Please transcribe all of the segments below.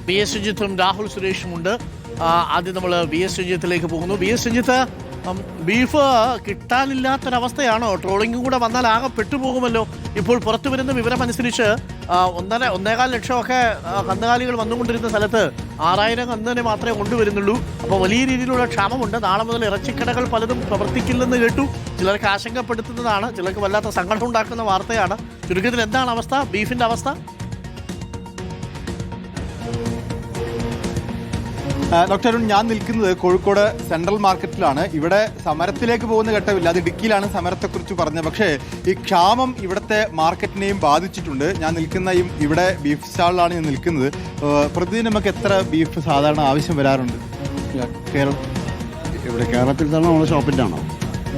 V S രഞ്ജിത്തും രാഹുൽ സുരേഷുമുണ്ട്. ആദ്യം നമ്മൾ വി എസ് രഞ്ജിത്തിലേക്ക് പോകുന്നു. വി എസ് രഞ്ജിത്ത്, ബീഫ് കിട്ടാനില്ലാത്തൊരവസ്ഥയാണോ? ട്രോളിംഗും കൂടെ വന്നാൽ ആകെ പെട്ടുപോകുമല്ലോ. ഇപ്പോൾ പുറത്തു വരുന്ന വിവരമനുസരിച്ച് 1.25 ലക്ഷമൊക്കെ കന്നുകാലികൾ വന്നുകൊണ്ടിരുന്ന സ്ഥലത്ത് 6000 കന്നിനെ മാത്രമേ കൊണ്ടുവരുന്നുള്ളൂ. അപ്പോൾ വലിയ രീതിയിലുള്ള ക്ഷാമമുണ്ട്. നാളെ മുതൽ ഇറച്ചിക്കടകൾ പലതും പ്രവർത്തിക്കില്ലെന്ന് കേട്ടു. ചിലർക്ക് ആശങ്കപ്പെടുത്തുന്നതാണ്, ചിലർക്ക് വല്ലാത്ത സങ്കടം ഉണ്ടാക്കുന്ന വാർത്തയാണ്. ചുരുക്കത്തിൽ എന്താണ് അവസ്ഥ, ബീഫിൻ്റെ അവസ്ഥ? ഡോക്ടർ അരുൺ, ഞാൻ നിൽക്കുന്നത് കോഴിക്കോട് സെൻട്രൽ മാർക്കറ്റിലാണ്. ഇവിടെ സമരത്തിലേക്ക് പോകുന്ന ഘട്ടമില്ല, അത് ഇടുക്കിയിലാണ് സമരത്തെക്കുറിച്ച് പറഞ്ഞത്. പക്ഷേ ഈ ക്ഷാമം ഇവിടുത്തെ മാർക്കറ്റിനെയും ബാധിച്ചിട്ടുണ്ട്. ഞാൻ നിൽക്കുന്ന ഇവിടെ ബീഫ് സ്റ്റാളിലാണ് ഞാൻ നിൽക്കുന്നത്. പ്രതിദിനം നമുക്ക് എത്ര ബീഫ് സാധാരണ ആവശ്യം വരാറുണ്ട് ഇവിടെ കേരളത്തിൽ തന്നെ നമ്മുടെ ഷോപ്പിലാണോ?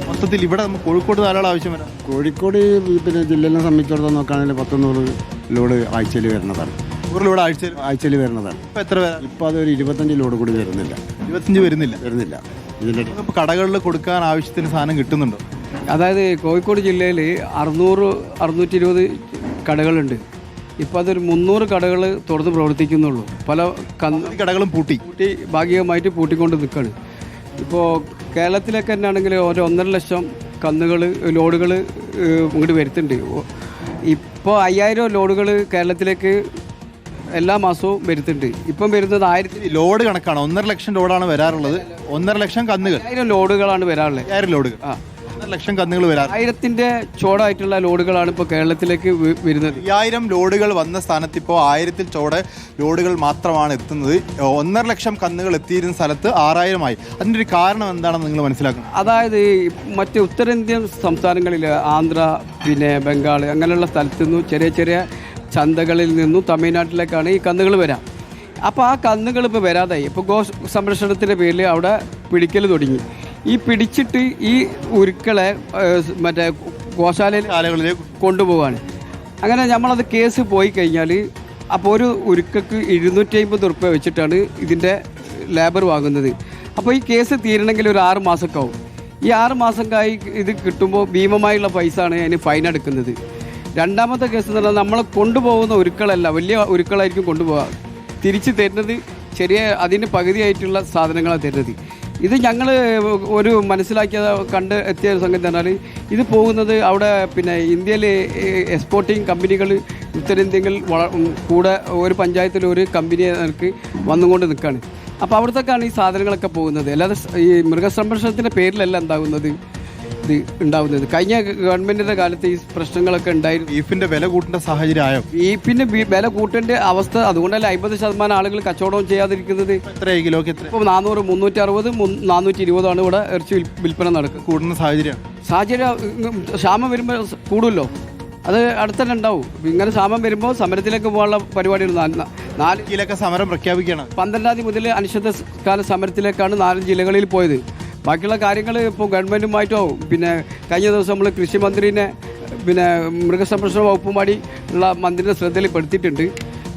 മൊത്തത്തിൽ ഇവിടെ നമുക്ക് കോഴിക്കോട് ധാരാളം ആവശ്യം വരാം. കോഴിക്കോട് പിന്നെ ജില്ലയെ സംബന്ധിച്ചിടത്തോളം നോക്കുകയാണെങ്കിൽ 100 ലോഡ് ആഴ്ചയിൽ വരുന്നതാണ്. 100 ലോഡ് ആഴ്ചയിൽ വരുന്നതാണ്. ഇപ്പം എത്ര വരാം? ഇപ്പോൾ അതൊരു 25 ലോഡ് കൂടി വരുന്നില്ല. 25 വരുന്നില്ല. ഇതിൻ്റെ ഇപ്പോൾ കടകളിൽ കൊടുക്കാൻ ആവശ്യത്തിന് സാധനം കിട്ടുന്നുണ്ടോ? അതായത് കോഴിക്കോട് ജില്ലയിൽ 600-620 കടകളുണ്ട്. ഇപ്പോൾ അതൊരു 300 കടകൾ തുറന്ന് പ്രവർത്തിക്കുന്നുള്ളൂ. പല കടകളും പൂട്ടി ഭാഗികമായിട്ട് പൂട്ടിക്കൊണ്ട് നിൽക്കുകയാണ്. ഇപ്പോൾ കേരളത്തിലൊക്കെ തന്നെയാണെങ്കിൽ ഒരു 1.5 ലക്ഷം ലോഡുകൾ ഇങ്ങോട്ട് വരുത്തുന്നുണ്ട്. ഇപ്പോൾ 5000 ലോഡുകൾ കേരളത്തിലേക്ക് എല്ലാ മാസവും വരുത്തുന്നുണ്ട്. ഇപ്പം വരുന്നത് 1000 ലോഡ് കണക്കാണ്. 1.5 ലക്ഷം ലോഡാണ് വരാറുള്ളത്. 1.5 ലക്ഷം കന്നുകൾ, 1000 ലോഡുകളാണ് വരാറുള്ളത്. 1000 ലോഡുകൾ, 1.5 ലക്ഷം കന്നുകൾ വരാറ്. 1000ന്റെ ചോടായിട്ടുള്ള ലോഡുകളാണ് ഇപ്പോൾ കേരളത്തിലേക്ക് വരുന്നത്. 5000 ലോഡുകൾ വന്ന സ്ഥാനത്ത് ഇപ്പോൾ 1000 ചോട് ലോഡുകൾ മാത്രമാണ് എത്തുന്നത്. 1.5 ലക്ഷം കന്നുകൾ എത്തിയിരുന്ന സ്ഥലത്ത് 6000 ആയി. അതിൻ്റെ ഒരു കാരണം എന്താണെന്ന് നിങ്ങൾ മനസ്സിലാക്കണം. അതായത് മറ്റ് ഉത്തരേന്ത്യൻ സംസ്ഥാനങ്ങളിൽ ആന്ധ്ര, പിന്നെ ബംഗാൾ അങ്ങനെയുള്ള സ്ഥലത്തു നിന്നും ചെറിയ ചന്തകളിൽ നിന്നും തമിഴ്നാട്ടിലേക്കാണ് ഈ കന്നുകൾ വരാം. അപ്പോൾ ആ കന്നുകൾ ഇപ്പോൾ വരാതായി. ഇപ്പോൾ ഗോ സംരക്ഷണത്തിൻ്റെ പേരിൽ അവിടെ പിടിക്കൽ തുടങ്ങി. ഈ പിടിച്ചിട്ട് ഈ ഉരുക്കളെ മറ്റേ ഗോശാലയിലേക്ക് കൊണ്ടുപോവാണ്. അങ്ങനെ നമ്മളത് കേസ് പോയി കഴിഞ്ഞാൽ അപ്പോൾ ഒരു ഉരുക്കക്ക് 250 ഉറുപ്പ്യ വെച്ചിട്ടാണ് ഇതിൻ്റെ ലേബർ വാങ്ങുന്നത്. അപ്പോൾ ഈ കേസ് തീരണമെങ്കിൽ ഒരു 6 മാസമൊക്കെ ആവും. ഈ 6 മാസമൊക്കെ ഇത് കിട്ടുമ്പോൾ ഭീമമായുള്ള പൈസ ആണ് അതിന് ഫൈൻ എടുക്കുന്നത്. രണ്ടാമത്തെ കേസ് എന്ന് പറഞ്ഞാൽ നമ്മൾ കൊണ്ടുപോകുന്ന ഉരുക്കളല്ല, വലിയ ഉരുക്കളായിരിക്കും കൊണ്ടുപോകുക. തിരിച്ച് തരുന്നത് അതിൻ്റെ പകുതിയായിട്ടുള്ള സാധനങ്ങളാണ് തരുന്നത്. ഇത് ഞങ്ങൾ ഒരു കണ്ട് എത്തിയ സംഗതി പറഞ്ഞാൽ ഇത് പോകുന്നത് അവിടെ പിന്നെ ഇന്ത്യയിൽ എക്സ്പോർട്ടിങ് കമ്പനികൾ ഉത്തരേന്ത്യയിൽ കൂടെ ഒരു പഞ്ചായത്തിൽ ഒരു കമ്പനിയെ നിനക്ക് വന്നുകൊണ്ട് നിൽക്കുകയാണ്. അപ്പോൾ അവിടത്തേക്കാണ് ഈ സാധനങ്ങളൊക്കെ പോകുന്നത്. അല്ലാതെ ഈ മൃഗസംരക്ഷണത്തിൻ്റെ പേരിലല്ല ഉണ്ടാവുന്നത്. കഴിഞ്ഞ ഗവൺമെന്റിന്റെ കാലത്ത് ഈ പ്രശ്നങ്ങളൊക്കെ ഉണ്ടായിരുന്നു. ബീഫിന്റെ വില കൂട്ടേണ്ട സാഹചര്യമായോ? ബീഫിന്റെ വില കൂട്ടേണ്ട അവസ്ഥ, അതുകൊണ്ടല്ല 50% ആളുകൾ കച്ചവടം ചെയ്യാതിരിക്കുന്നത്. എത്ര കിലോക്ക്? ഇപ്പോൾ 400, 360, 420 ആണ് ഇവിടെ ഇറച്ചി വിൽപ്പന നടക്കുന്നത്. കൂടുന്ന സാഹചര്യം ക്ഷാമം വരുമ്പോൾ കൂടുമല്ലോ, അത് അടുത്തന്നെ ഉണ്ടാവും. ഇങ്ങനെ ക്ഷാമം വരുമ്പോൾ സമരത്തിലേക്ക് പോകാനുള്ള പരിപാടിയാണ്. 4 ജില്ലയൊക്കെ സമരം പ്രഖ്യാപിക്കുകയാണ്. 12-ാം തീയതി മുതൽ അനിശ്ചിതകാല സമരത്തിലേക്കാണ് 4 ജില്ലകളിൽ പോയത്. ബാക്കിയുള്ള കാര്യങ്ങൾ ഇപ്പോൾ ഗവൺമെൻറ്റുമായിട്ടോ പിന്നെ കഴിഞ്ഞ ദിവസം നമ്മൾ കൃഷി മന്ത്രിനെ പിന്നെ മൃഗസംരക്ഷണ വകുപ്പുമായി ഉള്ള മന്ത്രിയുടെ ശ്രദ്ധയിൽപ്പെടുത്തിയിട്ടുണ്ട്.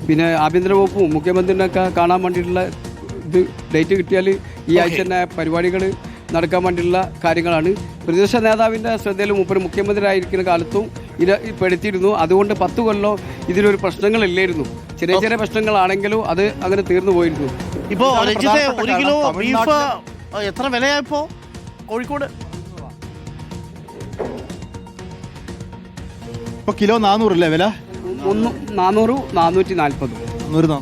പിന്നെ ആഭ്യന്തര വകുപ്പും മുഖ്യമന്ത്രിനൊക്കെ കാണാൻ വേണ്ടിയിട്ടുള്ള ഡേറ്റ് കിട്ടിയാൽ ഈ ആഴ്ച തന്നെ പരിപാടികൾ നടക്കാൻ വേണ്ടിയിട്ടുള്ള കാര്യങ്ങളാണ്. പ്രതിപക്ഷ നേതാവിൻ്റെ ശ്രദ്ധയിൽ മുഖ്യമന്ത്രി ആയിരിക്കുന്ന കാലത്തും ഇത് പെടുത്തിയിരുന്നു. അതുകൊണ്ട് 10 കൊല്ലം ഇതിലൊരു പ്രശ്നങ്ങളില്ലായിരുന്നു. ചെറിയ പ്രശ്നങ്ങളാണെങ്കിലും അത് അങ്ങനെ തീർന്നു പോയിരുന്നു. ഇപ്പോൾ 1 കിലോ ബീഫ് എത്ര വിലയായപ്പോ കോഴിക്കോട്? ഇപ്പോൾ കിലോ 400 അല്ലേ വില? 400, 440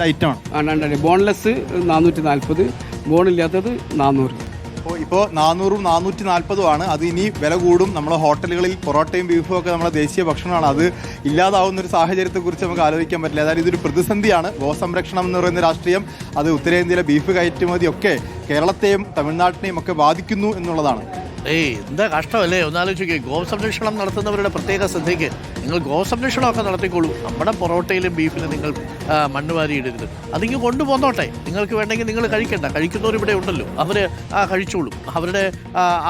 ഐറ്റമാണ്. ബോൺലെസ് 440, ബോണില്ലാത്തത് 400. ഇപ്പോൾ 400-ഉം 440-ഉം അത് ഇനി വില കൂടും. നമ്മുടെ ഹോട്ടലുകളിൽ പൊറോട്ടയും ബീഫും ഒക്കെ നമ്മുടെ ദേശീയ ഭക്ഷണമാണ്. അത് ഇല്ലാതാവുന്ന ഒരു സാഹചര്യത്തെക്കുറിച്ച് നമുക്ക് ആലോചിക്കാൻ പറ്റില്ല. അതായത് ഇതൊരു പ്രതിസന്ധിയാണ്. ഗോസംരക്ഷണം എന്ന് പറയുന്ന രാഷ്ട്രീയം അത് ഉത്തരേന്ത്യയിലെ ബീഫ് കയറ്റുമതിയൊക്കെ കേരളത്തെയും തമിഴ്നാട്ടിനെയും ഒക്കെ ബാധിക്കുന്നു എന്നുള്ളതാണ്. എന്താ കഷ്ടമല്ലേ? ഒന്നാലോചിക്കുക, ഗോസംരക്ഷണം നടത്തുന്നവരുടെ പ്രത്യേക ശ്രദ്ധയ്ക്ക് നിങ്ങൾ ഗോസംരക്ഷണമൊക്കെ നടത്തിക്കോളൂ, നമ്മുടെ പൊറോട്ടയിലും ബീഫിലും നിങ്ങൾ മണ്ണ് വാരിയിടരുത്. അതിങ്ങ് കൊണ്ടുപോന്നോട്ടെ. നിങ്ങൾക്ക് വേണമെങ്കിൽ നിങ്ങൾ കഴിക്കണ്ട, കഴിക്കുന്നവരിവിടെ ഉണ്ടല്ലോ, അവർ കഴിച്ചോളും. അവരുടെ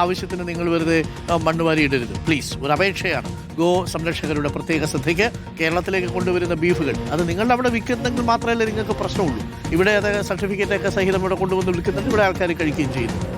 ആവശ്യത്തിന് നിങ്ങൾ വെറുതെ മണ്ണ് വാരിയിടരുത് പ്ലീസ്. ഒരു അപേക്ഷയാണ് ഗോ സംരക്ഷകരുടെ പ്രത്യേക ശ്രദ്ധയ്ക്ക്. കേരളത്തിലേക്ക് കൊണ്ടുവരുന്ന ബീഫുകൾ അത് നിങ്ങളുടെ അവിടെ വിൽക്കുന്നെങ്കിൽ മാത്രമല്ലേ നിങ്ങൾക്ക് പ്രശ്നമുള്ളൂ. ഇവിടെ അത് സർട്ടിഫിക്കറ്റൊക്കെ സഹിതം ഇവിടെ കൊണ്ടുവന്ന് വിൽക്കുന്നുണ്ട്, ഇവിടെ ആൾക്കാർ കഴിക്കുകയും ചെയ്യുന്നു.